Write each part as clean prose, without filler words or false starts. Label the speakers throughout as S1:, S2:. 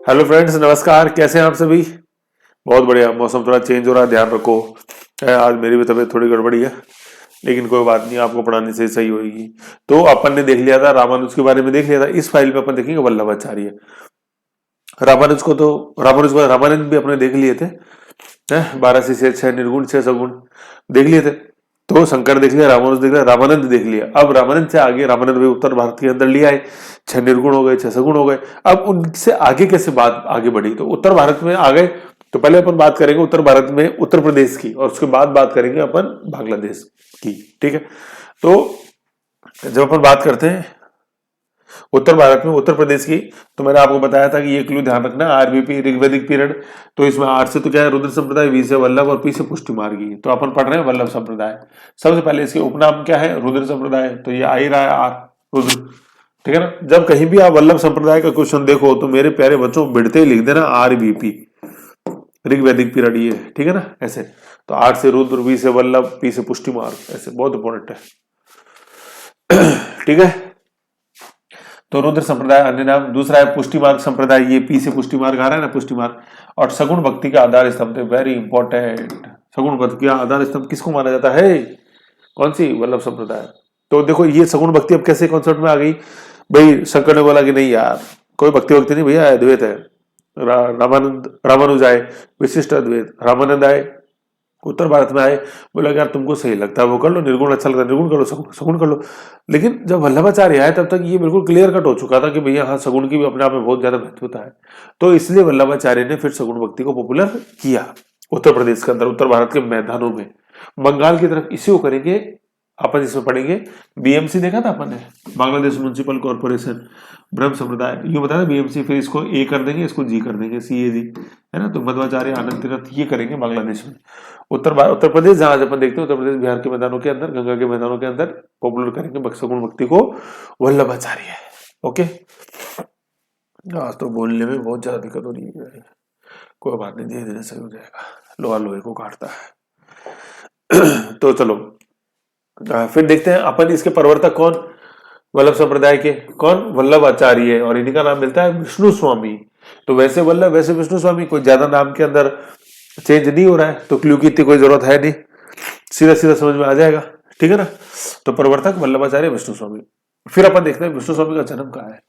S1: Hello friends, नमस्कार। कैसे हैं आप सभी? बहुत बढ़िया। मौसम थोड़ा चेंज हो रहा है, ध्यान रखो। आज मेरी भी तबीयत थोड़ी गड़बड़ी है, लेकिन कोई बात नहीं, आपको पढ़ाने से सही होगी। तो अपन ने देख लिया था रामानुज के बारे में, देख लिया था। इस फाइल में अपन देखेंगे वल्लभाचार्य। रामानंद भी अपने देख लिए थे। 12 6 निर्गुण 6 सगुण देख लिए थे। तो शंकर देख लिया, रामानुज देख लिया, रामानंद देख लिया। अब रामानंद से आगे रामानंद भी उत्तर भारत के अंदर ले आए। 6 निर्गुण हो गए, 6 सगुण हो गए। अब उनसे आगे कैसे बात आगे बढ़ी, तो उत्तर भारत में आ गए। तो पहले अपन बात करेंगे उत्तर भारत में उत्तर प्रदेश की, और उसके बाद बात करेंगे अपन बांग्लादेश की। ठीक है। तो जब अपन बात करते हैं उत्तर भारत में उत्तर प्रदेश की, तो मैंने आपको बताया था कि ये क्लू ध्यान रखना, आरबीपी ऋग्वैदिक पीरियड। तो इसमें आर से तो क्या है, रुद्र संप्रदाय, वी से वल्लभ और पी से पुष्टि मार्गी। तो अपन पढ़ रहे हैं वल्लभ संप्रदाय। सबसे पहले इसके उपनाम क्या है, रुद्र संप्रदाय। तो ये आ ही रहा है आर, रुद्र। ठीक है ना। जब कहीं भी आप वल्लभ संप्रदाय का क्वेश्चन देखो तो मेरे प्यारे बच्चों बिड़ते ही लिख देना आरबीपी, ऋग्वैदिक पीरियड ये। ठीक है ना, ऐसे। तो आर से रुद्र, वी से वल्लभ, पी से पुष्टि मार्ग, ऐसे बहुत इंपॉर्टेंट है। ठीक है। तो रुद्र संप्रदाय अन्य नाम। दूसरा है पुष्टि मार्ग संप्रदाय, ये पी से पुष्टि मार्ग आ रहा है ना, पुष्टि मार्ग। और सगुण भक्ति का आधार स्तंभ, वेरी इंपॉर्टेंट। सगुण भक्ति का आधार स्तंभ किसको माना जाता है? कौन सी? वल्लभ संप्रदाय। तो देखो ये सगुण भक्ति अब कैसे कॉन्सेप्ट में आ गई भाई? शंकर ने बोला कि नहीं यार, कोई भक्ति नहीं भैया, अद्वैत है। रामानुज आए, विशिष्ट अद्वैत। रामानंद आए, उत्तर भारत में आए, बोला यार तुमको सही लगता है वो कर लो, निर्गुण अच्छा लगता है निर्गुण कर लो, सगुण कर लो। लेकिन जब वल्लभाचार्य आए तब तक ये बिल्कुल क्लियर कट हो चुका था कि भैया हाँ, सगुण की भी अपने आप में बहुत ज्यादा महत्वता है। तो इसलिए वल्लभाचार्य ने फिर सगुण भक्ति को पॉपुलर किया उत्तर प्रदेश के अंदर, उत्तर भारत के मैदानों में। बंगाल की तरफ इसी को करेंगे अपन, इसमें पढ़ेंगे बीएमसी। देखा था अपन ने, बांग्लादेश म्युनिसिपल कॉर्पोरेशन, ब्रह्म संप्रदाय, यूं बताया बीएमसी। फिर इसको ए कर देंगे, इसको जी कर देंगे, CAG है ना। तो मध्वाचार्य, आनंद तीर्थ, ये करेंगे बांग्लादेश में। उत्तर प्रदेश जहां अपन देखते हैं, उत्तर प्रदेश बिहार के मैदानों के अंदर, गंगा के मैदानों के अंदर पॉपुलर करेंगे सगुण भक्ति को वल्लभाचार्य। ओके। आज तो बोलने में बहुत ज्यादा दिक्कत हो रही है, कोई बात नहीं, धीरे धीरे सही हो जाएगा, लोहा लोहे को काटता है। तो चलो फिर देखते हैं अपन, इसके प्रवर्तक कौन? वल्लभ संप्रदाय के कौन? वल्लभाचार्य। और इन्हीं का नाम मिलता है विष्णु स्वामी। तो वैसे वल्लभ, वैसे विष्णु स्वामी, कोई ज्यादा नाम के अंदर चेंज नहीं हो रहा है, तो क्लू की इतनी कोई जरूरत है नहीं, सीधा सीधा समझ में आ जाएगा। ठीक है ना। तो प्रवर्तक वल्लभाचार्य विष्णु स्वामी। फिर अपन देखते हैं विष्णु स्वामी का जन्म कहाँ है।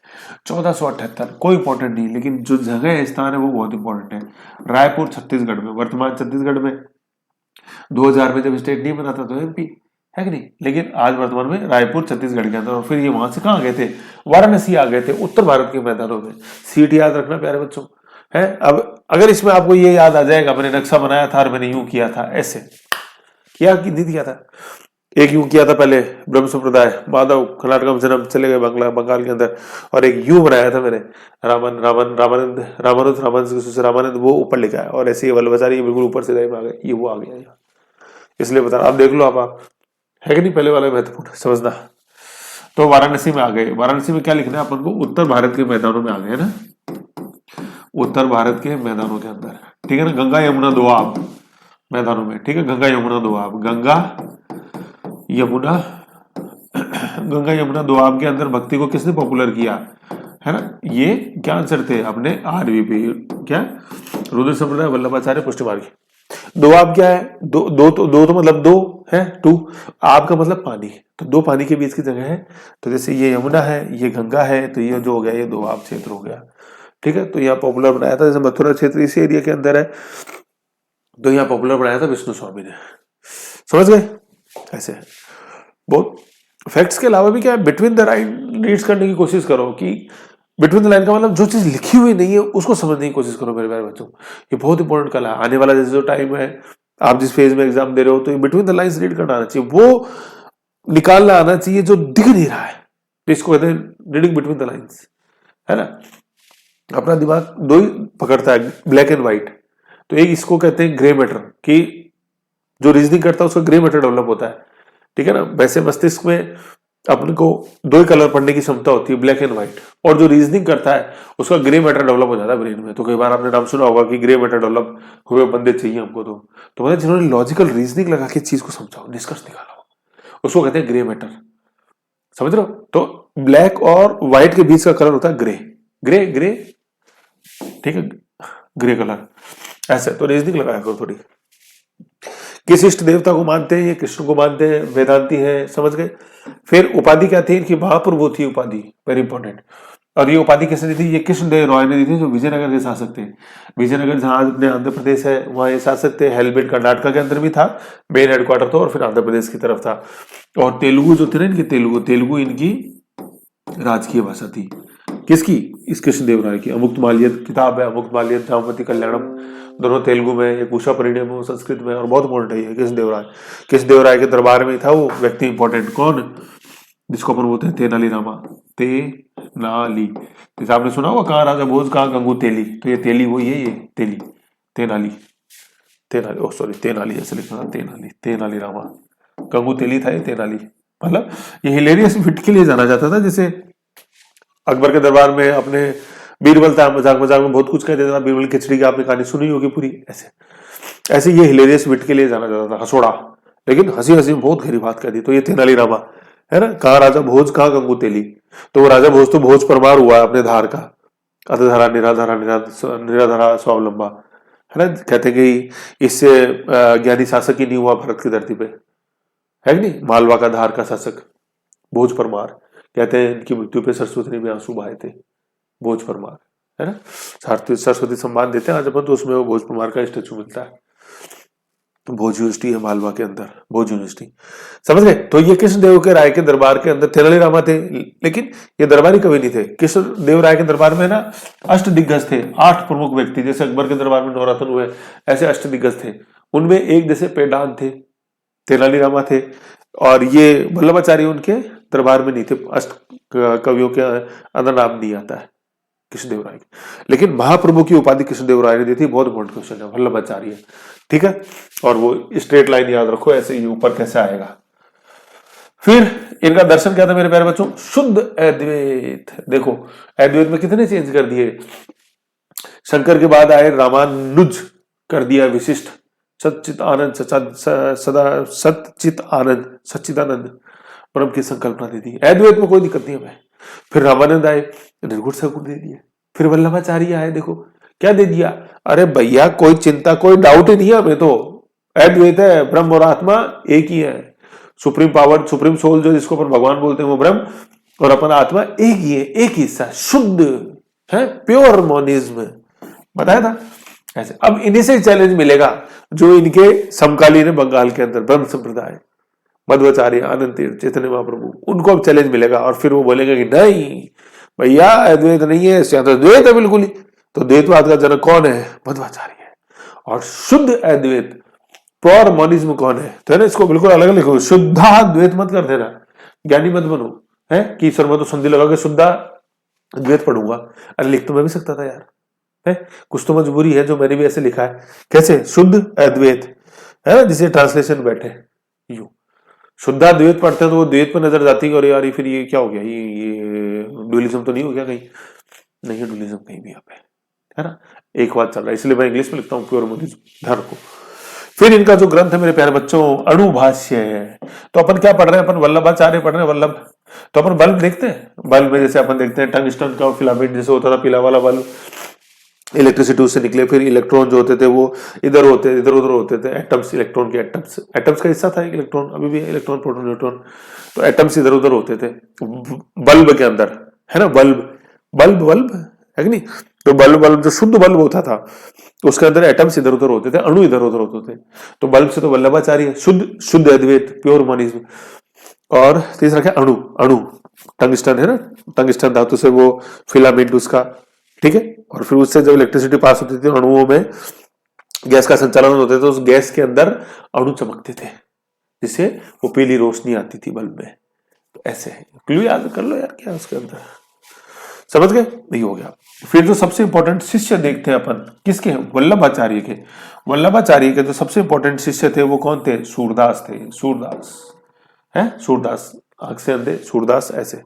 S1: 1478, कोई इंपॉर्टेंट नहीं, लेकिन जो जगह है, स्थान है, वो बहुत इंपॉर्टेंट है। रायपुर, छत्तीसगढ़ में, वर्तमान छत्तीसगढ़ में। 2000 में जब स्टेट नहीं बना था तो MP है कि नहीं, लेकिन आज वर्तमान में रायपुर छत्तीसगढ़ के अंदर। और फिर ये वहां से कहाँ गए थे? वाराणसी आ गए थे, उत्तर भारत के मैदानों में। सीट याद रखना प्यारे बच्चों है। अब अगर इसमें आपको ये याद आ जाएगा, मैंने नक्शा बनाया था और मैंने यूं किया था, ऐसे किया कि नहीं किया था? एक यूं किया था पहले, ब्रह्म संप्रदाय, माधव, कर्नाटक में जन्म, चले गए बंगाल के अंदर। और एक यूं बनाया था मैंने, रामानंद, वो ऊपर लिखा है। और ऐसे ही वल्लभाचार्य बिल्कुल ऊपर से आ गए, ये वो आ गया यहाँ। इसलिए बता रहा, आप देख लो आप है कि नहीं, पहले वाला महत्वपूर्ण समझना। तो वाराणसी में आ गए। वाराणसी में क्या लिखना है अपन को? उत्तर भारत के मैदानों में आ गए ना, उत्तर भारत के मैदानों के अंदर। ठीक है ना। गंगा यमुना दोआब मैदानों में। ठीक है, गंगा यमुना दोआब, यमुना गंगा यमुना दोआब के अंदर भक्ति को किसने पॉपुलर किया है ना? ये क्या आंसर थे अपने? आरबीपी। क्या? रुद्र संप्रदाय, वल्लभाचार्य, पुष्टि मार्गी। दोआब क्या है? दो तो मतलब दो है, 2। आब का मतलब पानी, तो दो पानी के बीच की जगह है। तो जैसे ये यमुना है, ये गंगा है, तो ये जो हो गया, ये दोआब क्षेत्र हो गया। ठीक है। तो यहाँ पॉपुलर बनाया था, जैसे मथुरा क्षेत्र इसी एरिया के अंदर है, तो यहाँ पॉपुलर बनाया था विष्णु स्वामी ने। समझ गए? ऐसे है। बहुत फैक्ट्स के अलावा भी क्या है, बिटवीन द लाइन रीड्स करने की कोशिश करो। कि बिटवीन द लाइन का मतलब जो चीज लिखी हुई नहीं है उसको समझने की कोशिश करो मेरे प्यारे बच्चों। ये बहुत इंपॉर्टेंट कला है। आने वाला जैसे जो टाइम है, आप जिस फेज में एग्जाम दे रहे हो, तो ये बिटवीन द लाइन्स रीड करना आना चाहिए, वो निकालना आना चाहिए जो दिख नहीं रहा है। तो इसको कहते हैं रीडिंग बिटवीन द लाइन्स, है ना। अपना दिमाग दो ही पकड़ता है, ब्लैक एंड व्हाइट। तो एक इसको कहते हैं ग्रे मैटर, कि जो रीजनिंग करता है उसका ग्रे मैटर डेवलप होता है। ठीक है ना। वैसे मस्तिष्क में अपने को दो ही कलर पढ़ने की क्षमता होती है, ब्लैक एंड व्हाइट। और जो रीजनिंग करता है उसका ग्रे मैटर डेवलप हो जाता है ब्रेन में। तो कई बार आपने नाम सुना होगा कि ग्रे मैटर डेवलप हुए बंदे चाहिए हमको। तो मतलब जिन्होंने लॉजिकल रीजनिंग लगा के चीज को समझाओ, निष्कर्ष निकाला, उसको कहते हैं ग्रे मैटर। समझ रहे हो? तो ब्लैक और व्हाइट के बीच का कलर होता है ग्रे। ग्रे ग्रे ठीक है, ग्रे कलर ऐसे। तो रीजनिंग लगाया करो थोड़ी। किस इष्ट देवता को मानते हैं? ये कृष्ण को मानते हैं, वेदांती है, समझ गए। फिर उपाधि क्या थी इनकी? महाप्रभु थी उपाधि, वेरी इंपॉर्टेंट। और ये उपाधि किसने दी थी? ये कृष्णदेव राय ने दी थी, जो विजयनगर के शासक थे। विजयनगर जहां अपने आंध्र प्रदेश है वहां ये शासक थे। हेलबेट कर्नाटक के अंदर भी था, मेन हेडक्वार्टर था, और फिर आंध्र प्रदेश की तरफ था। और तेलुगु जो थे ना इनकी, तेलुगु इनकी राजकीय भाषा थी। किसकी? इस कृष्णदेव राय की। अमुक्त माल्यद किताब है, अमुक्त माल्यद जामवती कल्याणम, दोनों तेलुगु में, एक उषा परिणय में, संस्कृत में, और बहुत इंपॉर्टेंट है ये कृष्णदेव राय के दरबार में था वो व्यक्ति इंपॉर्टेंट। कौन? जिसको अपन बोलते हैं तेनाली रामा, तेनाली। जैसे आपने सुना होगा कहाँ राजा भोज कहाँ गंगू तेली, तो ये तेली वही है, ये तेली, तेनाली, ओ सॉरी तेनाली ऐसे लिखना, तेनाली रामा। गंगू तेली था ये तेनाली। मतलब ये हिलेरियस विट के लिए जाना जाता था। जैसे अकबर के दरबार में अपने बीरबल था, मजाक मजाक में बहुत कुछ कह देता था, बीरबल खिचड़ी की आपने कहानी सुनी होगी पूरी। ऐसे ये हिलेरियस विट के लिए जाना जाता था, हंसोड़ा, लेकिन हंसी हंसी में बहुत गहरी बात कह दी। तो ये तेनाली रामा है ना, कहा राजा भोज कहा गंगू तेली। तो वो राजा भोज तो भोज परमार हुआ है अपने धार का, अधधरा निराधरा निराधरा स्वावलंबा, है ना। कहते कि इससे ज्ञानी शासक ही नहीं हुआ भारत की धरती पे, है कि नहीं। मालवा का धार का शासक भोज परमार, कहते हैं इनकी मृत्यु पे सरस्वती ने भी आंसू बहाए थे, भोज परमार, है ना। सरस्वती सम्मान देते हैं आज अपन, तो उसमें वो भोज परमार का स्टेचू मिलता है। भोज यूनिवर्सिटी है मालवा के अंदर, भोज यूनिवर्सिटी, समझ गए। तो ये कृष्णदेव के राय के दरबार के अंदर तेनालीरामा थे, लेकिन ये दरबारी कवि नहीं थे। कृष्णदेव राय के दरबार में ना अष्ट दिग्गज थे, 8 प्रमुख व्यक्ति। जैसे अकबर के दरबार में नवरत्न हुए, ऐसे अष्ट दिग्गज थे। उनमें एक जैसे पेडान थे, तेनालीरामा थे, और ये वल्लभाचार्य उनके दरबार में नहीं थे। अष्ट कवियों के अंदर नाम नहीं आता है कृष्णदेव राय, लेकिन महाप्रभु की उपाधि कृष्णदेव राय ने दी थी। बहुत इंपॉर्टेंट क्वेश्चन है, वल्लभाचार्य, ठीक है। और वो स्ट्रेट लाइन याद रखो, ऐसे ही ऊपर कैसे आएगा। फिर इनका दर्शन क्या था मेरे प्यारे बच्चों? शुद्ध अद्वैत। देखो अद्वैत में कितने चेंज कर दिए। शंकर के बाद आए रामानुज, कर दिया विशिष्ट, सच्चित आनंद, सदा सच्चित आनंद, सच्चिदानंद परम की संकल्पना दे दी। अद्वैत में कोई दिक्कत नहीं हमें। फिर रामानंद आए, निर्गुण सगुण दे दिए। फिर वल्लभाचार्य आए, देखो क्या दे दिया। अरे भैया कोई चिंता, कोई डाउट ही नहीं है हमें, तो अद्वैत है, ब्रह्म और आत्मा एक ही है। सुप्रीम पावर, सुप्रीम सोल जो जिसको अपन भगवान बोलते हैं, वो ब्रह्म, और अपन आत्मा एक ही है, एक ही हिस्सा, शुद्ध है, प्योर मोनिज्म, बताया था ऐसे। अब इन्हीं से चैलेंज मिलेगा जो इनके समकालीन है बंगाल के अंदर, ब्रह्म संप्रदाय, मध्वाचार्य, आनंद तीर्थ, चैतन्य महाप्रभु, उनको अब चैलेंज मिलेगा। और फिर वो बोलेंगे कि नहीं भैया अद्वैत नहीं है, तो द्वैत है बिल्कुल ही। तो द्वैतवाद का जनक कौन है? मध्वाचार्य है। और शुद्ध अद्वैत, प्योर मोनिज्म कौन है? तो है ना, इसको बिल्कुल अलग लिखो, शुद्धा द्वैत मत कर देना, ज्ञानी मत बनो, है कि सर मैं तो संधि लगा के शुद्धा द्वैत पढ़ूंगा। अरे लिख तो मैं भी सकता था यार, है कुछ तो मजबूरी है, जो मैंने भी ऐसे लिखा है। कैसे? शुद्ध अद्वैत, है ना, जिसे ट्रांसलेशन बैठे यूं शुद्धा द्वैत पढ़ते हैं तो वो द्वैत पर नजर जाती है, और यार फिर ये क्या हो गया, ये डुअलिज्म तो नहीं हो गया कहीं? नहीं है डुअलिज्म कहीं भी यहाँ पे, है ना। एक बात चल रहा है, इसलिए मैं इंग्लिश में लिखता हूँ प्योर मोनिज्म, ध्यान रखो। फिर इनका जो ग्रंथ है मेरे प्यारे बच्चों, अणुभाष्य है। तो अपन क्या पढ़ रहे हैं? अपन वल्लभाचार्य पढ़ रहे हैं, वल्लभ। तो अपन बल्ब देखते हैं, बल्ब में जैसे अपन देखते हैं टंगस्टन का फिलामेंट जैसे होता था, पीला वाला बल्ब, इलेक्ट्रिसिटी उससे निकले। फिर इलेक्ट्रॉन जो होते थे वो इधर उधर होते थे, एटम्स, इलेक्ट्रॉन के एटम्स का हिस्सा था एक इलेक्ट्रॉन, अभी भी इलेक्ट्रॉन, प्रोटॉन, न्यूट्रॉन, तो एटम्स इधर उधर होते थे बल्ब के अंदर, है ना। बल्ब है कि नहीं। तो बल्ब जो शुद्ध बल्ब होता था, तो उसके अंदर एटम्स इधर उधर होते थे, अणु इधर उधर होते थे। तो बल्ब से तो वल्लभाचार्य, शुद्ध अद्वैत, प्योर मोनिज्म। और तीसरा क्या? अणु टंगस्टन है ना, टंगस्टन धातु से वो फिलामेंट उसका, ठीक है। और फिर उससे जब इलेक्ट्रिसिटी पास होती थी, अणुओं में गैस का संचालन होता था, तो उस गैस के अंदर अणु चमकते थे, जिससे वो पीली रोशनी आती थी बल्ब में। तो ऐसे है, क्लू याद कर लो यार, क्या उसके अंदर, समझ गए? नहीं हो गया। फिर जो सबसे इंपॉर्टेंट शिष्य देखते हैं अपन, किसके? वल्लभाचार्य के। वल्लभाचार्य के जो सबसे इंपॉर्टेंट शिष्य थे वो कौन थे? सूरदास थे। सूरदास है, सूरदास, आंख से अंधे, सूरदास ऐसे,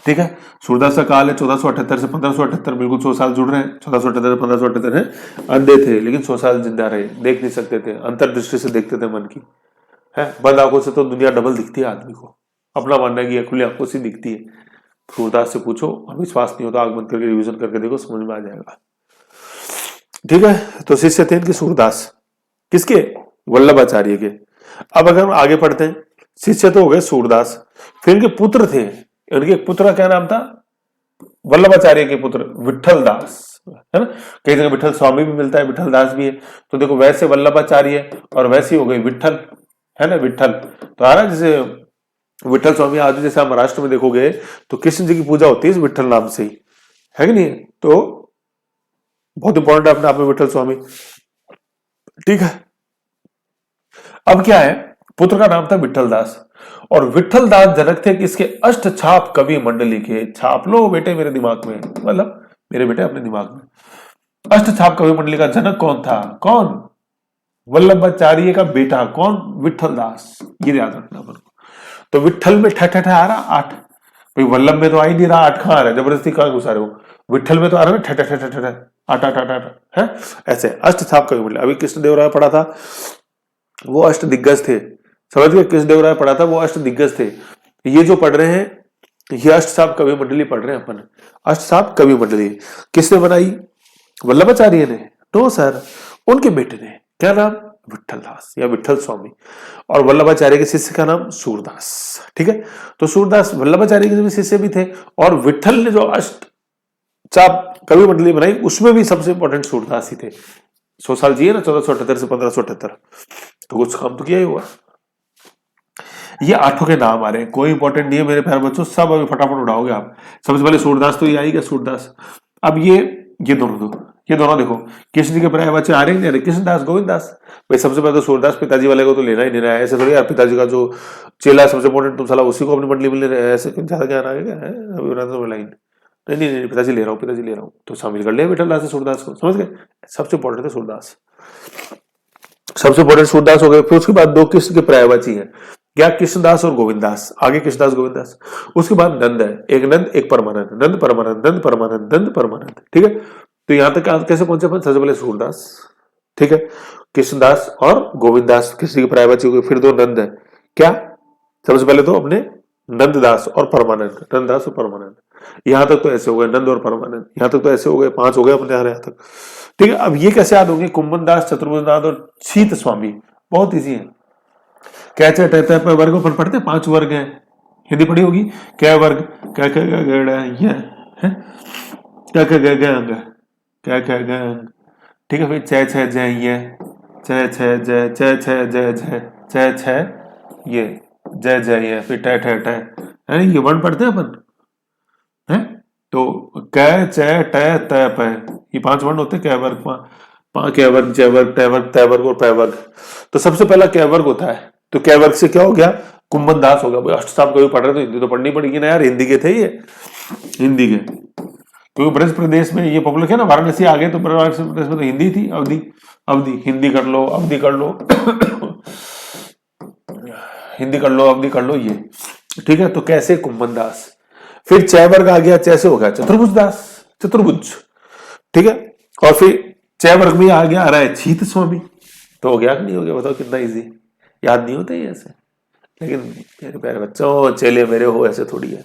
S1: ठीक है। सूरदास का काल है 1478 से 1578, बिल्कुल 100 साल जुड़ रहे हैं। 1478 1578 है। अंधे थे लेकिन 100 साल जिंदा रहे, देख नहीं सकते थे, अंतर्दृष्टि से देखते थे मन की, है। बंद आंखों से तो दुनिया डबल दिखती है आदमी को, अपना मानना है कि खुली आंखों से दिखती है, सूरदास से पूछो, और विश्वास नहीं होता आग बंद करके रिविजन करके देखो, समझ में आ जाएगा। ठीक है, तो शिष्य थे इनके सूरदास, किसके? वल्लभाचार्य के। अब अगर हम आगे पढ़ते हैं, शिष्य तो हो गए सूरदास, फिर इनके पुत्र थे, इनके पुत्र का क्या नाम था? वल्लभाचार्य के पुत्र विठल दास, है ना। कई जगह विठल स्वामी भी मिलता है, विठल दास भी है। तो देखो वैसे वल्लभाचार्य और वैसे हो गई विठल, है ना, विठल। तो आ रहा जैसे विठल स्वामी, आज जैसे आप महाराष्ट्र में देखोगे तो कृष्ण जी की पूजा होती है इस विठल नाम से ही, है कि नहीं? तो बहुत इंपॉर्टेंट है अपने आप में विठल स्वामी। ठीक है, अब क्या है, पुत्र का नाम था विठल दास, और विठल दास जनक थे किसके? अष्ट छाप कवि मंडली के। छाप लो बेटे मेरे दिमाग में, मतलब मेरे बेटे अपने दिमाग में। अष्ट छाप कवि मंडली का जनक कौन था? कौन? वल्लभाचार्य का बेटा कौन? विठल दास। ये याद रखना अपन को। तो विठल में ठ ठ आ रहा 8, भाई वल्लभ में तो आ ही नहीं रहा, 8 कहां आ रहा है? जबरदस्ती कहां घुसा रहे हो? विठल में तो आ रहा है ना, ठ ठ ठ ठ आठ आठ आठ आठ, है ऐसे अष्ट छाप कवि मंडली। अभी कृष्णदेवराय पढ़ा था, वो अष्ट दिग्गज थे, समझ गए? कृष्णदेवराय पढ़ा था, वो अष्ट दिग्गज थे। ये जो पढ़ रहे हैं ये अष्ट छाप कवि मंडली पढ़ रहे हैं अपन। अष्ट छाप कवि मंडली किसने बनाई? वल्लभाचार्य ने? नो सर, उनके बेटे ने। क्या नाम? विठल दास या विठल स्वामी। और वल्लभाचार्य के शिष्य का नाम सूरदास। ठीक है, तो सूरदास वल्लभाचार्य के भी शिष्य भी थे, और विठल ने जो अष्ट छाप कवि मंडली बनाई उसमें भी सबसे इंपॉर्टेंट सूरदास ही थे। 100 साल जिए ना, 1478 से 1578, तो कुछ काम तो किया ही हुआ। ये 8 के नाम आ रहे हैं, कोई इंपॉर्टेंट नहीं है मेरे प्यारे बच्चों, सब अभी फटाफट उड़ाओगे आप। सबसे पहले सूरदास तो ये आएगा, सूरदास। अब ये दोनों देखो, कृष्ण जी के पर्याय वाच्य आ रहे हैं, कृष्णदास, गोविंददास। भाई सबसे पहले तो सूरदास पिताजी वाले को तो लेना ही लेना है, ऐसे थोड़ी यार पिताजी का जो चेला सबसे इंपॉर्टेंट तुम साला उसी को अपनी मंडली में ले रहे हैं, ऐसे ज्यादा ज्ञान आ गया है अभी लाइन। नहीं, पिताजी ले रहा हूँ, तो शामिल कर लिया विठल दास से सूरदास को, समझ गए? सबसे इंपॉर्टेंट है सूरदास, सबसे इंपॉर्टेंट सूरदास हो गए। फिर उसके बाद 2 कृष्ण के पर्यायवाची है, क्या? कृष्णदास और गोविंददास। आगे कृष्णदास गोविंददास, उसके बाद नंद है, एक नंद एक परमानंद, नंद परमानंद, नंद परमानंद, नंद परमानंद। ठीक है, तो यहां तक कैसे पहुंचे अपन? सबसे पहले सूरदास, ठीक है, कृष्णदास और गोविंददास कृष्ण के पर्यायवाची हो गए। फिर 2 नंद है, क्या? सबसे पहले तो अपने नंददास और परमानंद, नंददास और परमानंद। यहां तक तो ऐसे हो गए, नंद और परमानंद। यहां तक तो ऐसे हो गए, 5 हो गए अपने यहां तक। ठीक है, अब ये कैसे याद होंगे? कुंभनदास, चतुर्भुजनाथ और शीत स्वामी। बहुत इजी है। कैसे कहते हैं वर्गों पर पढ़ते हैं, 5 वर्ग हैं, हिंदी पढ़ी होगी। क्या वर्ग? क्या क्या अंग। ठीक है, फिर छह छह जय ये, छह छह जय, छह छह जय जय, छह छह ये जय जय ये, फिर ट ठ ट, ये वर्ण पढ़ते हैं अपन, है? तो क च ट त प, ये 5 वर्ण होते हैं। कै वर्ग, कै वर्ग, जय वर्ग, ट वर्ग, तय वर्ग और पै वर्ग। तो सबसे पहला कै वर्ग होता है, तो कै वर्ग से क्या हो गया? कुंभनदास हो गया। अष्ट छाप कभी पढ़ रहे तो हिंदी तो पढ़नी पड़ेगी ना यार, हिंदी के थे ये, हिंदी के, क्योंकि ब्रज प्रदेश में ये पब्लिक है ना, वाराणसी आ गए तो वाराणसी प्रदेश में तो हिंदी थी। अवधि, हिंदी कर लो, अवधि कर लो हिंदी कर लो, अवधि कर लो, ये ठीक है। तो कैसे? कुंभनदास। फिर चय वर्ग आ गया, चय से हो गया चतुर्भुज दास, चतुर्भुज, ठीक है। और फिर चय वर्ग में आ गया, आ रहा है छीत स्वामी। तो हो गया कि नहीं हो गया? बताओ कितना इजी। याद नहीं होता ये ऐसे, लेकिन मेरे प्यारे बच्चों, चेले मेरे हो, ऐसे थोड़ी है।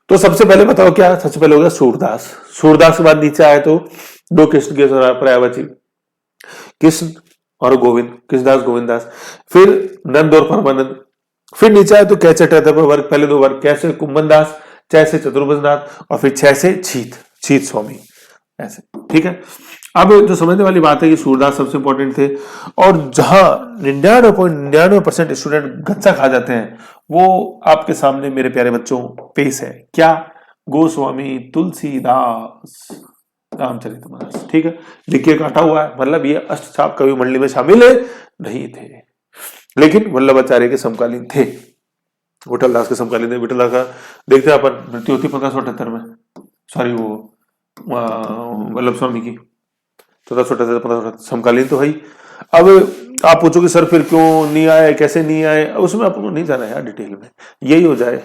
S1: तो सबसे पहले बताओ क्या? सबसे पहले हो गया सूरदास। सूरदास के बाद नीचे आए तो 2 कृष्ण के पर्यायवाची, कृष्ण और गोविंद, कृष्णदास गोविंददास। फिर नंद और परमानंद। फिर नीचे आए तो कैसे वर्ग, पहले 2 वर्ग, कैसे? कुंभनदास, कैसे? चतुर्भुजनाथ, और फिर कैसे? छीत स्वामी, ऐसे, ठीक है। अब जो समझने वाली बात है कि सूरदास सबसे इंपॉर्टेंट थे, और जहां 99.99% स्टूडेंट गच्चा खा जाते हैं वो आपके सामने मेरे प्यारे बच्चों पेश है। क्या? गोस्वामी तुलसीदास रामचरितमानस, ठीक है। लिखिए, काटा हुआ है, मतलब ये अष्टछाप कवि मंडली में शामिल नहीं थे, लेकिन वल्लभाचार्य के समकालीन थे, विठल दास के समकालीन थे। विठल दास का देखते हैं अपन, मृत्यु होती 1578 में, सॉरी वो वल्लभ स्वामी की 1478 समकालीन तो है। अब आप पूछोगे सर फिर क्यों नहीं आए, कैसे नहीं आए, उसमें आपको नहीं जाना है डिटेल में, यही हो जाए,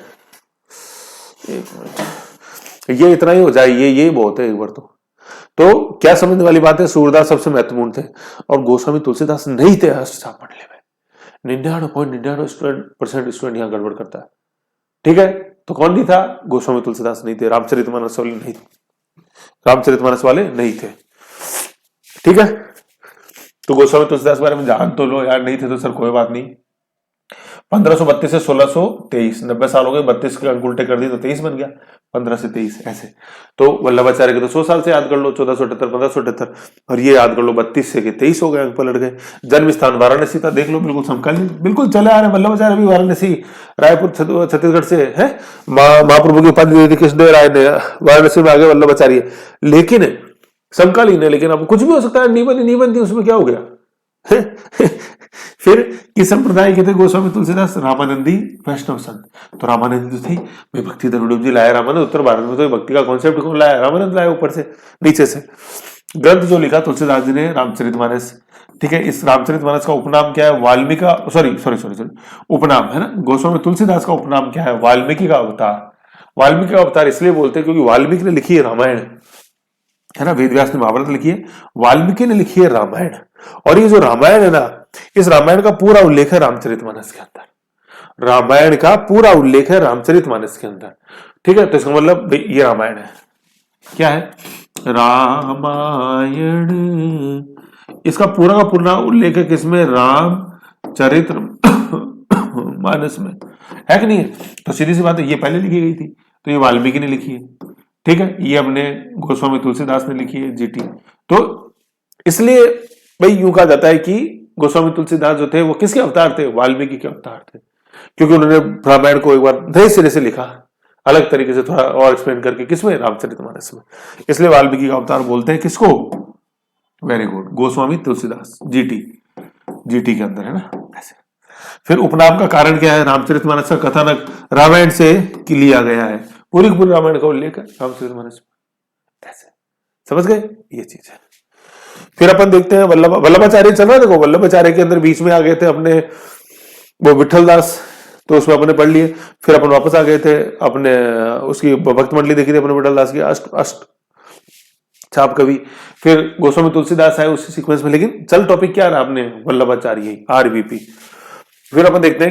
S1: एक मिनट, ये इतना ही हो जाए, ये बहुत है एक बार तो क्या समझने वाली बात है? सूरदास सबसे महत्वपूर्ण थे, और गोस्वामी तुलसीदास नहीं थे अष्टछाप मंडली में। 99.99% स्टूडेंट यहाँ गड़बड़ करता है, ठीक है। तो कौन नहीं था? गोस्वामी तुलसीदास नहीं थे, रामचरितमानस वाले नहीं, रामचरितमानस वाले नहीं थे। ठीक है, तो गोस्वामी तुलसीदास के बारे में जान तो लो यार, नहीं थे तो सर कोई बात नहीं। 1532 से 1623, 90 साल हो गए, 32 के अंक उल्टे कर दिए तो 23 बन गया, 15 से 23 ऐसे। तो वल्लभाचार्य के तो 100 साल से याद कर लो, 1478, 1578, और ये याद कर लो 32 से 23 हो गए, अंक पलट गए। जन्म स्थान वाराणसी था, देख लो बिल्कुल समकालीन, बिल्कुल चले आ रहे हैं। वल्लभाचार्य भी वाराणसी, रायपुर छत्तीसगढ़ से है, महाप्रभु के उपाध्याय कृष्णदेव राय ने वाराणसी में आगे वल्लभाचार्य, लेकिन समकालीन है। लेकिन अब कुछ भी हो सकता है, नहीं बनी नहीं बनती, उसमें क्या हो गया? फिर किस संप्रदाय के थे गोस्वामी तुलसीदास? रामानंदी वैष्णव संत। तो रामानंदी तो थे, भाई भक्ति धनुडेव जी लाया रामानंद, उत्तर भारत में तो भक्ति का कॉन्सेप्ट कौन लाया? रामानंद लाया, ऊपर से नीचे से। ग्रंथ जो लिखा तुलसीदास जी ने, रामचरितमानस। ठीक है, इस रामचरितमानस का उपनाम क्या है? वाल्मीकि का, सॉरी उपनाम है ना, गोस्वामी तुलसीदास का उपनाम क्या है? वाल्मीकि का अवतार। वाल्मीकि का अवतार इसलिए बोलते हैं क्योंकि वाल्मीकि ने लिखी है रामायण, है ना, वेदव्यास ने महाभारत लिखी है, वाल्मीकि ने लिखी है रामायण। और ये जो रामायण है ना, इस रामायण का पूरा उल्लेख है रामचरितमानस के अंदर। रामायण का पूरा उल्लेख है रामचरितमानस के अंदर। ठीक है, तो इसका मतलब ये रामायण है, क्या है? रामायण। इसका पूरा का पूरा उल्लेख है किसमें? रामचरित्र मानस में, है कि नहीं है? तो सीधी सी बात है, ये पहले लिखी गई थी, तो ये वाल्मीकि ने लिखी है। ठीक है, ये अपने गोस्वामी तुलसीदास ने लिखी है, जीटी। तो इसलिए भाई यूं कहा जाता है कि गोस्वामी तुलसीदास जो थे वो किसके अवतार थे? वाल्मीकि के अवतार थे, क्योंकि उन्होंने रामायण को एक बार नए सिरे से लिखा, अलग तरीके से थोड़ा और एक्सप्लेन करके, किसमें? रामचरितमानस में। इसलिए वाल्मीकि का अवतार बोलते हैं किसको? Very good, Goswami Tulsidas, GT के अंदर, है ना, ऐसे। फिर उपनाम का कारण क्या है? रामचरितमानस का कथानक रामायण से लिया गया है, पूरी रामायण का उल्लेख है रामचरितमानस में, ऐसे। समझ गए? ये चीज है। फिर अपन देखते हैं वल्लभाचार्य चल रहा है, देखो वल्लभाचार्य के अंदर बीच में आ गए थे अपने वो विठल दास, तो उसमें अपने पढ़ लिए। फिर अपन वापस आ गए थे अपने उसकी भक्त मंडली देखी थी अपने विठल दास की, अष्ट छाप कवि। फिर गोस्वामी तुलसीदास आए उसी सीक्वेंस में, लेकिन चल टॉपिक क्या रहा अपने? वल्लभाचार्य, आरबीपी। फिर अपन देखते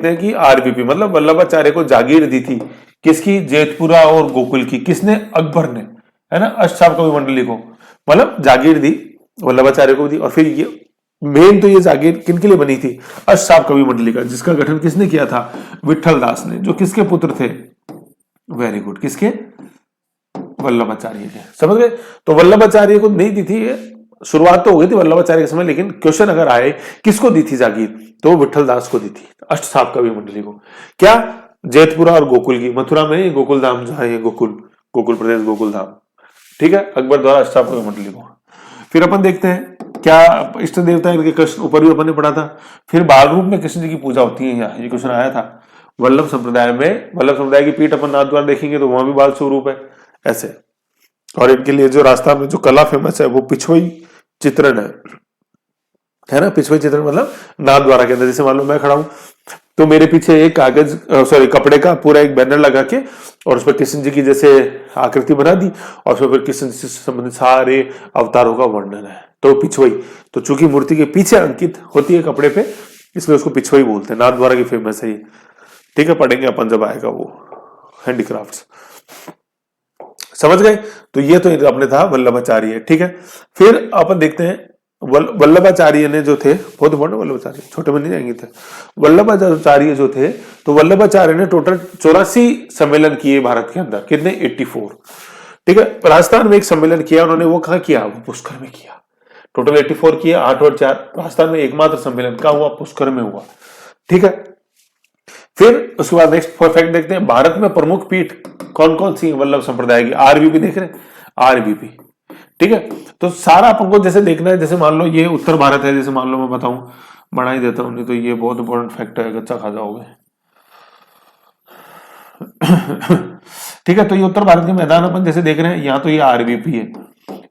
S1: हैं कि आरबीपी मतलब वल्लभाचार्य को जागीर दी थी किसकी? जेतपुरा और गोकुल की। किसने? अकबर ने, है ना, अष्टछाप कवि मंडली को, मतलब जागीर दी, वल्लभाचार्य को दी। और फिर ये मेन तो ये जागीर किनके लिए बनी थी? अष्टछाप कवि मंडली का, जिसका गठन किसने किया था? विठल दास ने, जो किसके पुत्र थे? वेरी गुड, किसके? वल्लभाचार्य के। समझ गए? तो वल्लभाचार्य को नहीं दी थी, शुरुआत तो हो गई थी वल्लभाचार्य के समय, लेकिन क्वेश्चन अगर आए किसको दी थी जागीर, तो विठल दास को दी थी, अष्टछाप कवि मंडली को। क्या? जेतपुरा और गोकुल की, मथुरा में गोकुल धाम जो है, गोकुल प्रदेश गोकुल धाम। ठीक है, अकबर द्वारा अष्टछाप कवि मंडली को। फिर अपन देखते हैं क्या इष्ट देवता इनके कृष्ण, ऊपर भी अपन ने पढ़ा था। फिर बाल रूप में कृष्ण जी की पूजा होती है, यहाँ ये क्वेश्चन आया था वल्लभ संप्रदाय में। वल्लभ संप्रदाय की पीठ अपन नाथ द्वारा देखेंगे तो वहां भी बाल स्वरूप है, ऐसे। और इनके लिए जो रास्ता में जो कला फेमस है वो पिछवई चित्रण है ना। पिछवई चित्रण मतलब नाथ द्वारा के अंदर, जैसे मान लो मैं खड़ा हूं तो मेरे पीछे एक कपड़े का पूरा एक बैनर लगा के, और उस पर कृष्ण जी की जैसे आकृति बना दी, और उसमें फिर कृष्ण जी से संबंधित सारे अवतारों का वर्णन है, तो पिछवई। तो चूंकि मूर्ति के पीछे अंकित होती है कपड़े पे, इसलिए उसको पिछवई बोलते हैं, नाथ द्वारा की फेमस है ये। ठीक है, पढ़ेंगे अपन जब आएगा वो हैंडीक्राफ्ट्स। समझ गए? तो ये तो अपने था वल्लभाचार्य। ठीक है, फिर अपन देखते हैं वल्लभाचार्य ने जो थे, बहुत इंपॉर्टेंट, वल्लभाचार्य छोटे में नहीं जाएंगे थे। वल्लभाचार्य जो थे, तो वल्लभाचार्य ने टोटल 84 सम्मेलन किए भारत के अंदर। कितने? 84। ठीक है, राजस्थान में एक सम्मेलन किया उन्होंने, वो कहाँ किया? वो पुष्कर में किया। टोटल 84 किया, 8 और 4 राजस्थान में एकमात्र सम्मेलन का हुआ, पुष्कर में हुआ। ठीक है, फिर उसके बाद नेक्स्ट फैक्ट देखते हैं, भारत में प्रमुख पीठ कौन कौन सी वल्लभ संप्रदाय की? आरबीपी देख रहे हैं, आरबीपी। ठीक है, तो सारा अपन को जैसे देखना है, जैसे मान लो ये उत्तर भारत है, जैसे मान लो मैं बताऊं, बना ही देता हूं, नहीं तो ये बहुत इंपॉर्टेंट फैक्ट है, कच्चा खा जाओगे। ठीक है, तो ये उत्तर भारत के मैदान अपन जैसे देख रहे हैं, यहाँ तो ये आरबीपी है।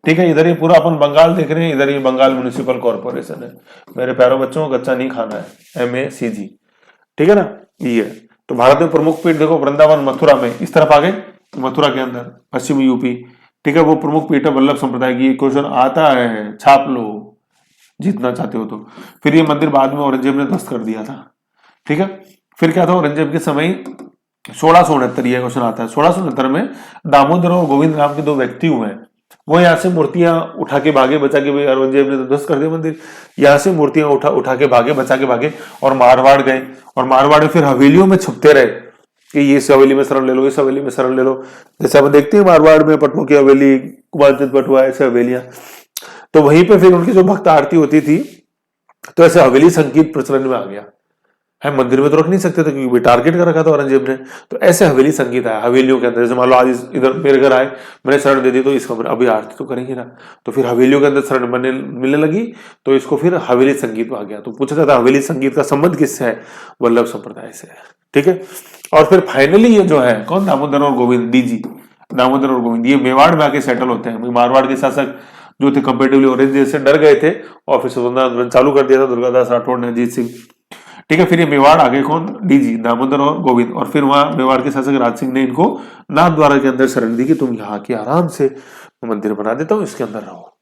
S1: ठीक है, इधर ये पूरा अपन बंगाल देख रहे हैं, इधर ये बंगाल म्युनिसिपल कॉर्पोरेशन है। मेरे प्यारों बच्चों को कच्चा नहीं खाना है, MACG। ठीक है ना, ये तो भारत में प्रमुख पीठ देखो, वृंदावन मथुरा में, इस तरफ आ गए मथुरा के अंदर, पश्चिम यूपी। ठीक है, वो प्रमुख पीठ है वल्लभ संप्रदाय की। क्वेश्चन आता है, छाप लो, जीतना चाहते हो तो। फिर ये मंदिर बाद में औरंगजेब ने ध्वस्त कर दिया था, ठीक है। फिर क्या था, औरंगजेब के समय 1669 ये क्वेश्चन आता है, 1669 में दामोदर और गोविंद नाम के दो व्यक्ति हुए हैं, वो यहाँ से मूर्तियां उठा के भागे, बचा के, भाई औरंगजेब ने तो ध्वस्त कर दिया मंदिर, यहाँ से मूर्तियां उठा के भागे, बचा के भागे और मारवाड़ गए, और मारवाड़ में फिर हवेलियों में छुपते रहे कि ये इस हवेली में शरण ले लो, इस हवेली में शरण ले लो। जैसे आप देखते हैं मारवाड़ में पटनों की हवेली, कुमारचंद पटवा, ऐसे हवेलियां, तो वहीं पे फिर उनकी जो भक्त आरती होती थी, तो ऐसे हवेली संगीत प्रचलन में आ गया है। मंदिर में तो रख नहीं सकते थे क्योंकि टारगेट कर रखा था औरंगजेब ने, तो ऐसे हवेली संगीत आया हवेलियों के अंदर। जैसे मान लो आज इधर मेरे घर आए, मैंने शरण दे दी, तो इसका अभी आरती तो करेंगे ना, तो फिर हवेलियों के अंदर शरण मिलने लगी, तो इसको फिर हवेली संगीत आ गया। तो पूछा जाता है हवेली संगीत का संबंध किससे है, वल्लभ संप्रदाय से है, ठीक है। और फिर फाइनली ये जो है कौन, दामोदर और गोविंद, डीजी दामोदर और गोविंद, ये मेवाड़ में आके सेटल होते हैं। मारवाड़ के शासक जो थे कंपेरेटिवली औरंगजेब से डर गए थे, और फिर स्वतंत्र आंदोलन चालू कर दिया था दुर्गादास राठौड़ ने, अजीत सिंह, ठीक है। फिर ये मेवाड़ आगे कौन, डीजी दामोदर और गोविंद, और फिर वहां मेवाड़ के शासक राज सिंह ने इनको नाथद्वारा के अंदर शरण दी कि तुम यहाँ के आराम से मंदिर बना देता हूँ, इसके अंदर रहो,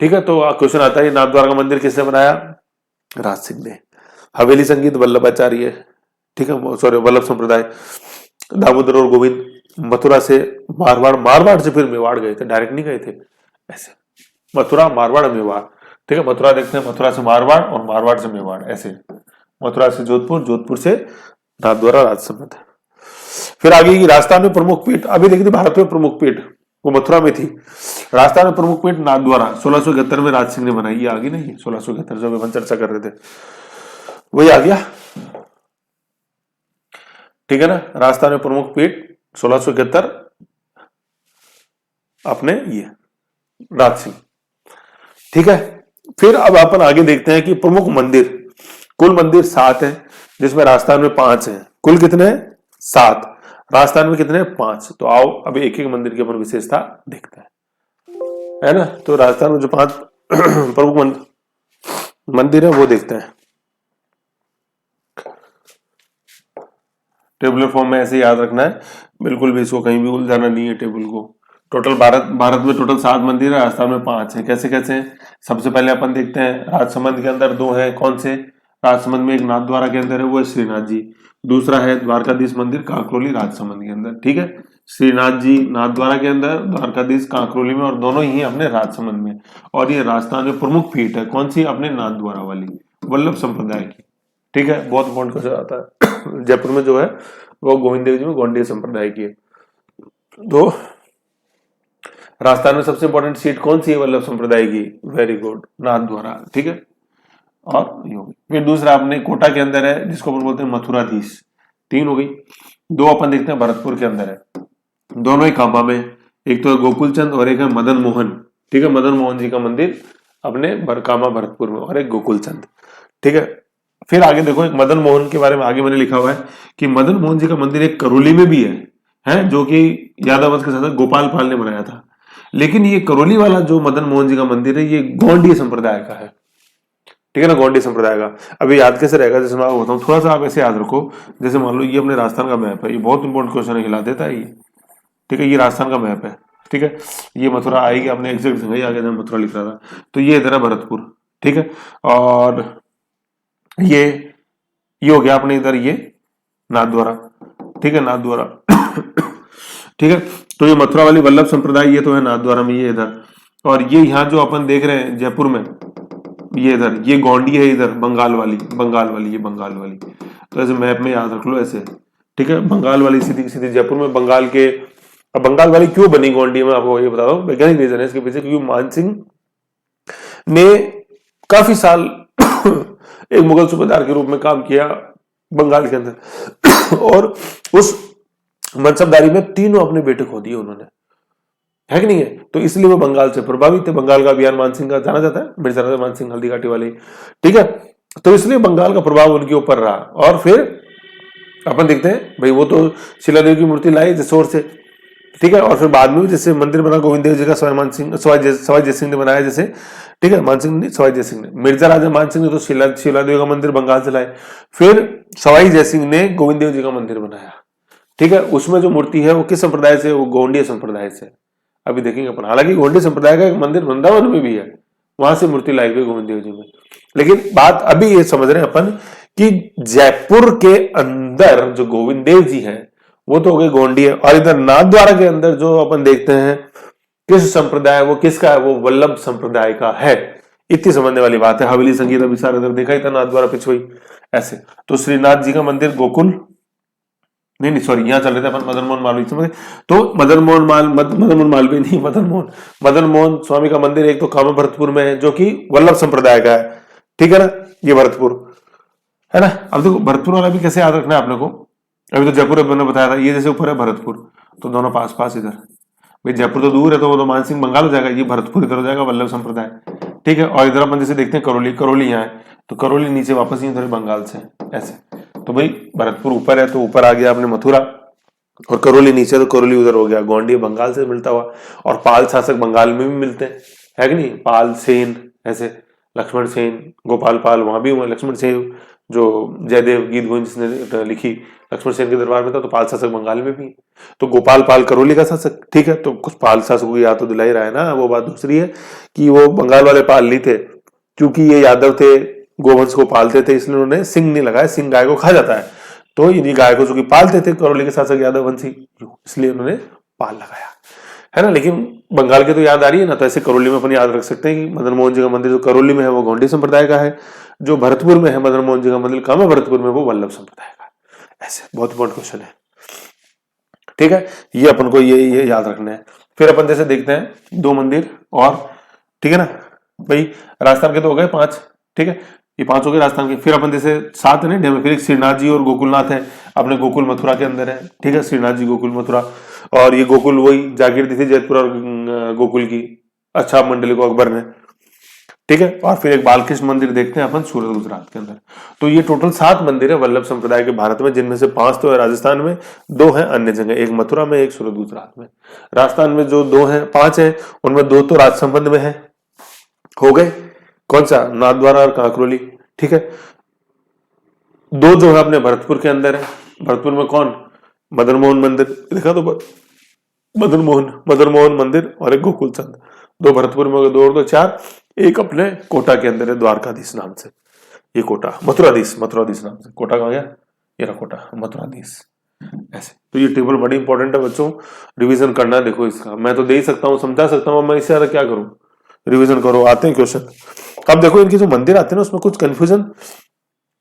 S1: ठीक है। तो क्वेश्चन आता है नाथद्वारा का मंदिर किसने बनाया, राज सिंह ने। हवेली संगीत वल्लभाचार्य, ठीक है, सॉरी वल्लभ संप्रदाय। दामोदर और गोविंद मथुरा से मारवाड़, मारवाड़ से फिर मेवाड़ गए थे, डायरेक्ट नहीं गए थे, ऐसे मथुरा मारवाड़ मेवाड़, ठीक है। मथुरा देखते हैं, मथुरा से मारवाड़ और मारवाड़ से मेवाड़, ऐसे मथुरा से जोधपुर, जोधपुर से नाथद्वारा राजसमंद। फिर आगे की राजस्थान में प्रमुख पीठ, अभी देखिए भारत में प्रमुख पीठ वो मथुरा में थी, राजस्थान में प्रमुख पीठ नाथद्वारा 1671 में राज सिंह ने बनाई। ये आ गई नहीं 1671 जो अपन चर्चा कर रहे थे, वही आ गया, ठीक है ना। राजस्थान में प्रमुख पीठ 1671 अपने ये राज सिंह, ठीक है। फिर अब अपन आगे देखते हैं कि प्रमुख मंदिर, कुल मंदिर 7 है, जिसमें राजस्थान में 5 है। कुल कितने हैं, 7, राजस्थान में कितने हैं, 5। तो आओ अभी एक एक मंदिर की अपन विशेषता देखते हैं, है ना। तो राजस्थान में जो 5 प्रमुख मंदिर है वो देखते हैं, टेबुलर फॉर्म में ऐसे याद रखना है, बिल्कुल भी इसको कहीं भी उलझाना नहीं है टेबल को। टोटल भारत में टोटल 7 मंदिर है, राजस्थान में 5 है। कैसे कैसे हैं, सबसे पहले अपन देखते हैं राजसमंद के अंदर 2 है, कौन से, राजसमंद में एक नाथद्वारा के अंदर है, वो है श्रीनाथ जी। दूसरा है द्वारकाधीश मंदिर कांकरोली राजसमंद के अंदर, ठीक है। श्रीनाथ जी नाथद्वारा के अंदर, द्वारकाधीश कांकरोली में, और दोनों ही अपने राजसमंद में। और ये राजस्थान में प्रमुख पीठ है, कौन सी, अपने नाथद्वारा वाली, वल्लभ संप्रदाय की, ठीक है। बहुत इंपॉर्टेंट क्वेश्चन आता है। जयपुर में जो है वो गोविंद देव जी में गौंडीय संप्रदाय की है। तो राजस्थान में सबसे इंपॉर्टेंट सीट कौन सी है, वल्लभ संप्रदाय की, वेरी गुड, नाथद्वारा, ठीक है। और फिर दूसरा अपने कोटा के अंदर है, जिसको अपन बोलते हैं मथुराधीश, 3 हो गई। 2 अपन देखते हैं भरतपुर के अंदर है, दोनों ही कांपा में, एक तो है गोकुल चंद और एक है मदन मोहन, ठीक है। मदन मोहन जी का मंदिर अपने कामा भरतपुर में, और एक गोकुल चंद, ठीक है। फिर आगे देखो, एक मदन मोहन के बारे में आगे मैंने लिखा हुआ है कि मदन मोहन जी का मंदिर एक करौली में भी है, जो कि यादव वंश के शासक गोपाल पाल ने बनाया था। लेकिन ये करौली वाला जो मदन मोहन जी का मंदिर है, ये गौंडीय संप्रदाय का है, ठीक है ना, गौंडीय संप्रदाय का। अभी याद कैसे रहेगा, जैसे मैं आपको बताऊं, थोड़ा सा आप ऐसे याद रखो, जैसे मान लो ये अपने राजस्थान का मैप है, ये बहुत इंपॉर्टेंट क्वेश्चन है, हिला देता है ये, ठीक है। ये राजस्थान का मैप है, ठीक है। ये मथुरा आएगी, आपने एग्जैक्ट जगह आगे जब मथुरा लिख रहा था, तो ये इधर है भरतपुर, ठीक है। और ये हो गया अपने इधर ये नाथद्वारा, ठीक है, नाथद्वारा ठीक है। तो ये मथुरा वाली वल्लभ संप्रदाय ये तो है नाथद्वारा में, ये इधर। और ये यहाँ जो अपन देख रहे हैं जयपुर में, ये इधर, ये गौंडी है इधर, बंगाल वाली, ये बंगाल वाली। तो ऐसे मैप में याद रख लो ऐसे, ठीक है। बंगाल वाली सीधी सीधी जयपुर में, बंगाल के। अब बंगाल वाली क्यों बनी गौंडी में, आपको ये बता दो, वैज्ञानिक रीजन है इसके पीछे, क्योंकि मानसिंह ने काफी साल एक मुगल सूबेदार के रूप में काम किया बंगाल के अंदर और उस मनसबदारी में 3 अपने बेटे खो दिए उन्होंने, है कि नहीं है। तो इसलिए वो बंगाल से प्रभावित थे। बंगाल का अभियान मानसिंह का जाना जाता है, मिर्जा राजा मानसिंह हल्दी घाटी वाले, ठीक है। तो इसलिए बंगाल का प्रभाव उनके ऊपर रहा। और फिर अपन देखते हैं भाई, वो तो शिलादेव की मूर्ति लाई जसोर से, ठीक है। और फिर बाद में जैसे मंदिर बना गोविंद देव जी का, सवाई जयसिंह ने बनाया जैसे, ठीक है। मानसिंह सवाई जयसिंह ने, मिर्जा राजा मानसिंह ने तो शिलादेव का मंदिर बंगाल से लाए, फिर सवाई जयसिंह ने गोविंद देव जी का मंदिर बनाया, ठीक है। उसमें जो मूर्ति है वो किस संप्रदाय से, वो गौंडीय संप्रदाय से। अभी देखेंगे अपन। हालांकि गौंडीय संप्रदाय का एक मंदिर वृंदावन में भी है, वहां से मूर्ति लाई गई गोविंद देव जी में। लेकिन बात अभी ये समझ रहे हैं अपन कि जयपुर के अंदर जो गोविंद देव जी हैं वो तो हो गए गोंडी है, और इधर नाथद्वारा के अंदर जो अपन देखते हैं किस संप्रदाय, वो किसका है, वो वल्लभ संप्रदाय का है। इतनी समझने वाली बात है। हवेली संगीत अभी सारा इधर देखा ही था, नाथद्वारा पिछुई ऐसे। तो श्रीनाथ जी का मंदिर गोकुल, नहीं सॉरी, यहाँ चल रहे थे अपन मदन मोहन मालवीय समझे। तो मदन मोहन मालवीय नहीं, मदन मोहन स्वामी का मंदिर एक तो कामा भरतपुर में है जो कि वल्लभ संप्रदाय का है, ठीक है ना, ये भरतपुर है ना। अब देखो भरतपुर वाला भी कैसे याद रखना है आपने को। अभी तो जयपुर मैंने बताया था, ये जैसे ऊपर है भरतपुर, तो दोनों पास पास इधर। भाई जयपुर तो दूर है, तो वो तो मानसिंह बंगाल हो जाएगा, ये भरतपुर इधर हो जाएगा वल्लभ संप्रदाय, ठीक है। और इधर अपन जैसे देखते हैं करौली यहाँ है, तो करौली नीचे वापस ही बंगाल से ऐसे। तो भाई भरतपुर ऊपर है तो ऊपर आ गया अपने मथुरा, और करौली नीचे तो करौली उधर हो गया, गोंडी बंगाल से मिलता हुआ। और पाल शासक बंगाल में भी मिलते हैं, है कि नहीं, पाल सेन ऐसे, लक्ष्मण सेन, गोपाल पाल वहां भी हुआ। लक्ष्मण सेन जो जयदेव गीत गोविंद जिसने लिखी, लक्ष्मण सेन के दरबार में था, तो पाल शासक बंगाल में भी। तो गोपाल पाल करौली का शासक, ठीक है। तो कुछ पाल शासकों की याद तो दिला ही रहा है ना। वो बात दूसरी है कि वो बंगाल वाले पाल नहीं थे, क्योंकि ये यादव थे, गोवंश को पालते थे, इसलिए उन्होंने सिंह नहीं लगाया, सिंह गाय को खा जाता है, तो इन्हीं गाय को जो कि पालते थे करौली के शासक यादव वंशी, इसलिए उन्होंने पाल लगाया, है ना। लेकिन बंगाल की तो याद आ रही है ना, तो ऐसे करौली में अपन याद रख सकते हैं कि मदन मोहन जी का मंदिर जो करौली में है वो गोंडी संप्रदाय का है, जो भरतपुर में है मदन मोहन जी का मंदिर कामा भरतपुर में वो वल्लभ संप्रदाय का है। ऐसे बहुत इंपॉर्टेंट क्वेश्चन है, ठीक है। ये अपन को ये याद रखना है। फिर अपन जैसे देखते हैं 2 मंदिर और, ठीक है ना भाई। राजस्थान के तो हो गए 5, ठीक है, ये 5 हो गए राजस्थान के। फिर अपन जैसे 7 है ना इंडिया में, फिर एक श्रीनाथ जी और गोकुलनाथ है, अपने गोकुल मथुरा के अंदर है, ठीक है। श्रीनाथ जी गोकुल मथुरा, और ये गोकुल वही जागीर दी थी जयपुर और गोकुल की, अच्छा मंडली को अकबर ने, ठीक है। और फिर एक बालकृष्ण मंदिर देखते हैं अपन सूरत गुजरात के अंदर। तो ये टोटल 7 मंदिर है वल्लभ संप्रदाय के भारत में, जिनमें से 5 तो है राजस्थान में, 2 है अन्य जगह, एक मथुरा में, एक सूरत गुजरात में। राजस्थान में जो 2 है 5 है, उनमें 2 तो राजसमंद में है, हो गए, कौन सा, नाथद्वारा और कांकरोली, ठीक है। 2 जो है अपने भरतपुर के अंदर है, भरतपुर में कौन, मदन मोहन मंदिर देखा तो मदन मोहन मंदिर, और एक गोकुल चंद। 2 भरतपुर में, 2 और 2 4। एक अपने कोटा के अंदर है द्वारकाधीश नाम से, ये कोटा, मथुराधीश नाम से। कोटा कहाँ गया, ये रहा कोटा, मथुराधीश ऐसे। तो ये टेबल बड़ी इंपॉर्टेंट है बच्चों, रिवीजन करना। देखो इसका मैं तो दे ही सकता हूँ, समझा सकता हूँ, मैं इससे ज्यादा क्या करूँ, रिवीजन करो, आते हैं क्वेश्चन। अब देखो इनके जो मंदिर आते हैं ना, उसमें कुछ कंफ्यूजन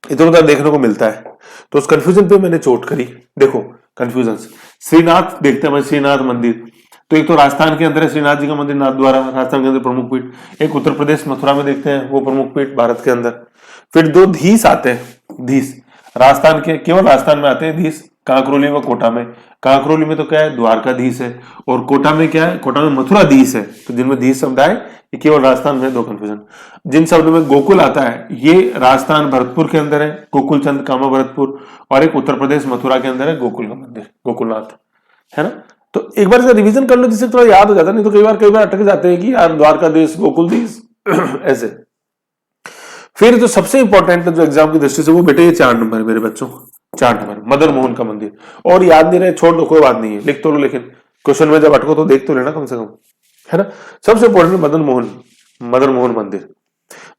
S1: इधर उधर देखने को मिलता है, तो उस कंफ्यूजन पे मैंने चोट करी। देखो कंफ्यूजन, श्रीनाथ देखते हैं, श्रीनाथ मंदिर तो एक तो राजस्थान के अंदर है श्रीनाथ जी का मंदिर, नाथद्वारा राजस्थान के अंदर प्रमुख पीठ। एक उत्तर प्रदेश मथुरा में देखते हैं, वो प्रमुख पीठ भारत के अंदर। फिर 2 धीस आते हैं, धीस राजस्थान के, केवल राजस्थान में आते हैं धीस, कांकरोली व कोटा में। कांकरोली में तो क्या है, द्वारकाधीश है, और कोटा में क्या है, कोटा में मथुराधीश है। तो जिनमें धीस शब्द आए ये केवल राजस्थान में, 2 कंफ्यूजन। जिन शब्दों में गोकुल आता है, ये राजस्थान भरतपुर के अंदर है, गोकुल चंद कामा भरतपुर, और एक उत्तर प्रदेश मथुरा के अंदर है गोकुल का मंदिर, गोकुलनाथ, है ना। तो एक बार इसे रिवीजन कर लो जिससे थोड़ा याद हो जाता है, नहीं तो कई बार अटक जाते हैं कि यार द्वारकाधीश, गोकुलधीश ऐसे। फिर जो सबसे इंपॉर्टेंट जो एग्जाम की दृष्टि से, वो बेटे ये 4 नंबर मेरे बच्चों, 4 नंबर मदन मोहन का मंदिर। और याद नहीं रहे छोड़ दो, कोई बात नहीं है, लिख तो लो, लेकिन क्वेश्चन में जब अटको तो देख तो लेना कम से कम, है ना। सबसे इंपॉर्टेंट मदन मोहन मंदिर।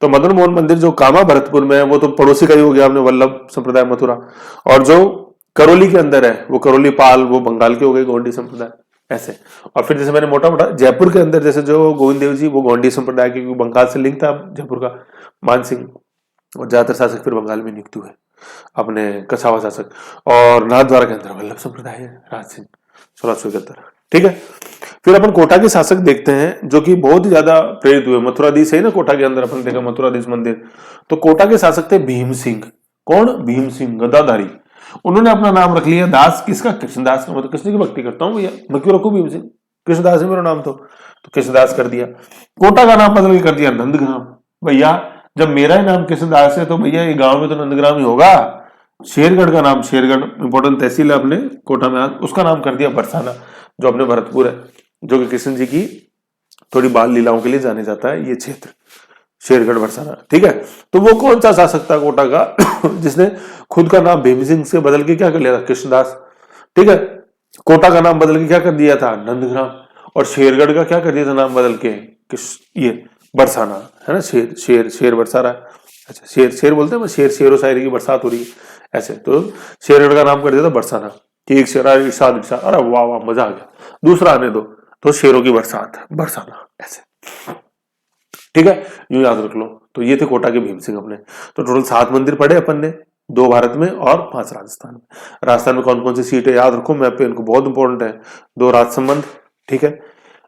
S1: तो मदन मोहन मंदिर जो कामा भरतपुर में है, वो तो पड़ोसी का ही हो गया अपने वल्लभ संप्रदाय मथुरा। और जो करौली के अंदर है वो करौली पाल, वो बंगाल के हो गए, गोंडी संप्रदाय ऐसे। और फिर जैसे मैंने मोटा मोटा जयपुर के अंदर जैसे जो गोविंद देव जी, वो गोंडी संप्रदाय के, बंगाल से लिंक था जयपुर का, मानसिंह, और ज्यादातर शासक फिर बंगाल में नियुक्त हुए, अपने कछावा शासक। और नाथद्वारा के अंदर वल्लभ संप्रदाय है, राज सिंह 1671, ठीक है। फिर अपन कोटा के शासक देखते हैं जो कि बहुत ही ज्यादा प्रेरित हुए, मथुराधीश है ना कोटा के अंदर, अपन देखा मथुराधीश मंदिर। तो कोटा के शासक थे भीम सिंह। कौन, भीम सिंह गदाधारी। उन्होंने अपना नाम रख लिया दास, किसका, कृष्णदास का। मतलब कृष्ण की भक्ति करता हूँ भैया, मैं क्यों रखूं भीम सिंह, कृष्णदास है मेरा नाम, तो कृष्णदास कर दिया। कोटा का नाम बदल के कर दिया नंदग्राम। भैया जब मेरा ही नाम कृष्णदास है तो भैया ये गांव में तो नंदग्राम ही होगा। शेरगढ़ का नाम, शेरगढ़ इंपॉर्टेंट तहसील है अपने कोटा में, उसका नाम कर दिया बरसाना, जो अपने भरतपुर है, जो कि कृष्ण जी की थोड़ी बाल लीलाओं के लिए जाने जाता है ये क्षेत्र, शेरगढ़ बरसाना, ठीक है। तो वो कौन सा शासक था कोटा का जिसने खुद का नाम भीम सिंह से बदल के क्या कर लिया था, कृष्णदास, ठीक है। कोटा का नाम बदल के क्या कर दिया था, नंदग्राम। और शेरगढ़ का क्या कर दिया था नाम बदल के, ये बरसाना, है ना, शेर शेर शेर बरसा रहा है। अच्छा, शेर शेर बोलते हैं, शेर शेर व शायरी की बरसात हो रही है ऐसे, तो शेर का नाम कर दिया था बरसाना कि एक शेर आया, इरशाद इरशाद, अरे वाह वाह मजा आ गया, दूसरा आने दो तो शेरों की बरसात बरसाना ऐसे। ठीक है, यूं याद रख लो। तो ये थे कोटा के भीम सिंह अपने। तो टोटल 7 मंदिर पढ़े अपन ने, 2 भारत में और 5 राजस्थान में। राजस्थान में कौन कौन सी सीट है याद रखो मैप पे, इनको बहुत इंपॉर्टेंट है। 2 राजसमंद, ठीक है,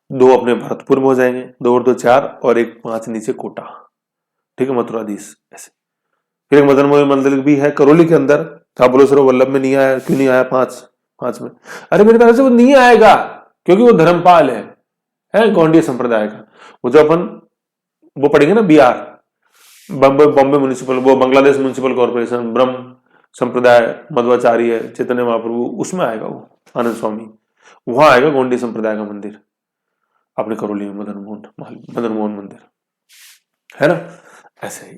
S1: 2 अपने भरतपुर में हो जाएंगे, 2 और 2 4, और एक 5 नीचे कोटा, ठीक है, मथुराधीश ऐसे। फिर एक मदन मोहन मंदिर भी है करौली के अंदर, बोलो सर वल्लभ में नहीं आया, क्यों नहीं आया 5 में? अरे मेरे ख्याल से वो नहीं आएगा क्योंकि वो धर्मपाल है गौंडीय संप्रदाय का। वो जो अपन वो पढ़ेंगे ना, बिहार, बॉम्बे म्युनिसिपल, वो बांग्लादेश म्युनिसिपल कॉर्पोरेशन, ब्रह्म संप्रदाय, मध्वाचार्य, चैतन्य महाप्रभु, उसमें आएगा वो आनंद स्वामी, वहां आएगा गोंडी संप्रदाय का मंदिर अपने करौली में, मदन मोहन मंदिर, है ना, ऐसे ही।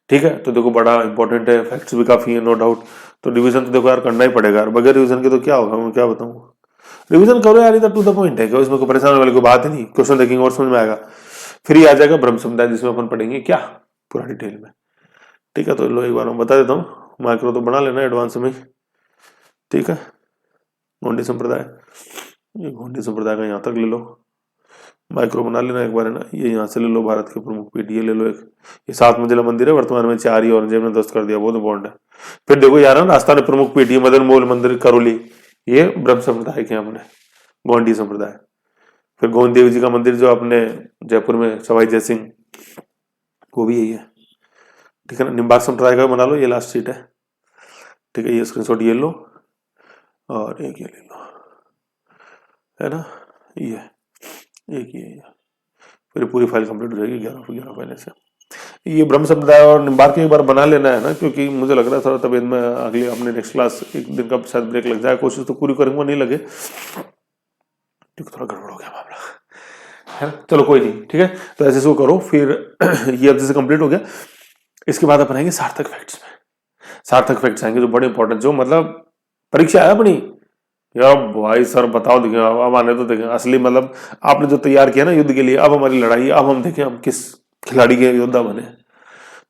S1: ठीक है, तो देखो बड़ा इंपॉर्टेंट है, फैक्ट्स भी काफी है नो डाउट। तो रिवीजन तो देखो यार करना ही पड़ेगा यार, बगैर रिवीजन के तो क्या होगा, मैं क्या बताऊं। रिवीजन करो यार, इधर टू द पॉइंट है, इसमें कोई परेशान वाली कोई बात ही नहीं, क्वेश्चन देखेंगे और समझ में आएगा। फिर ये आ जाएगा ब्रह्म समुदाय, जिसमें अपन पढ़ेंगे क्या पूरा डिटेल में। ठीक है, तो लो एक बार मैं बता देता हूँ, माइक्रो तो बना लेना एडवांस में, ठीक है। गोंडी संप्रदाय, ये गोंडी संप्रदाय का यहाँ तक ले लो, माइक्रो बना लेना एक बार, है ना। ये यहाँ से ले लो, भारत के प्रमुख पीठ ये ले लो एक, ये 7 मंजिला मंदिर है, वर्तमान में 4 ही औरंगजेब ने ध्वस्त कर दिया, बहुत इंपॉर्टेंट है। फिर देखो यार, राजस्थान में प्रमुख पीठ ये मदन मोहन मंदिर करौली, ये ब्रह्म संप्रदाय के अपने गोंडी संप्रदाय। फिर गोविंद देव जी का मंदिर जो अपने जयपुर में सवाई जय सिंह, वो भी यही है, ठीक है ना। निम्बार्क संप्रदाय का बना लो, ये लास्ट सीट है, ठीक है, ये स्क्रीनशॉट ये लो, और एक ये ले लो, है ना, ये एक ये, फिर पूरी फाइल कंप्लीट हो जाएगी 11 पहले से। ये ब्रह्म संप्रदाय और निम्बार्क की एक बार बना लेना है ना, क्योंकि मुझे लग रहा है थोड़ा तबीयत में अगली अपने नेक्स्ट क्लास एक दिन का शायद ब्रेक लग जाए, कोशिश तो पूरी करूंगा नहीं लगे, क्योंकि थोड़ा गड़बड़ हो गया मामला, है ना। चलो कोई नहीं, ठीक है, तो ऐसे से करो। फिर ये अब जैसे कंप्लीट हो गया, इसके बाद अपन आएंगे सार्थक फैक्ट्स में। सार्थक फैक्ट्स आएंगे जो बड़े इंपॉर्टेंट, जो मतलब परीक्षा है अपनी यार भाई, सर बताओ, देखें अब आने तो देखें असली, मतलब आपने जो तैयार किया ना युद्ध के लिए, अब हमारी लड़ाई, अब हम देखें हम किस खिलाड़ी के योद्धा बने,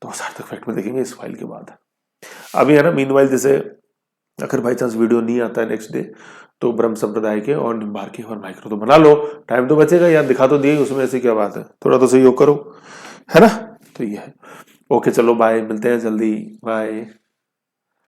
S1: तो सार्थक फैक्ट में देखेंगे इस फाइल के बाद। अभी है ना, मीनवाइल जैसे अगर बाई चांस वीडियो नहीं आता है नेक्स्ट डे, तो ब्रह्म संप्रदाय के और निम्बार्क के और माइक्रो तो बना लो, टाइम तो बचेगा यार, दिखा तो दिए उसमें, ऐसी क्या बात है, थोड़ा तो सहयोग करो, है ना। तो ये है, ओके चलो बाय, मिलते हैं जल्दी, बाय।